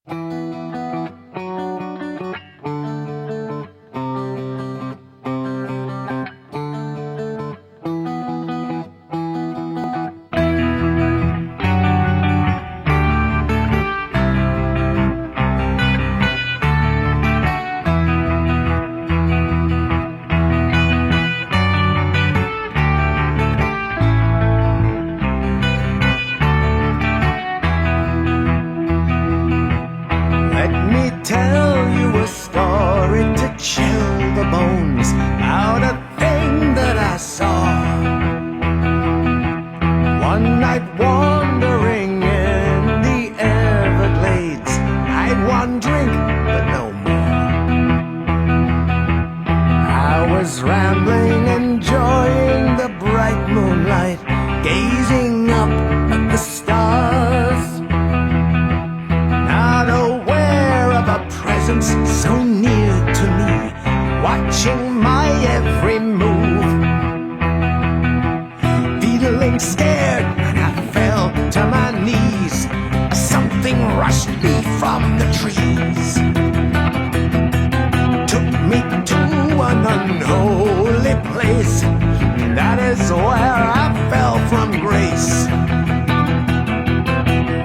Let me tell you a story to chill the bones out a thing that I saw. One night wandering in the Everglades, I'd one drink, but no more. I was rambling, enjoying the bright moonlight, gazing up at the stars. Not aware of a presence so near to me, watching my every move. Feeling scared when I fell to my knees, something rushed me from the trees. Took me to an unholy place, that is where I fell from grace.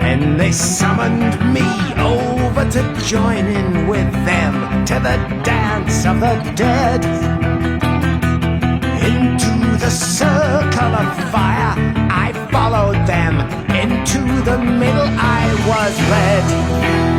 And they summoned me over to join in with them to the dance of the dead. Into the circle of fire I followed them, into the middle I was led.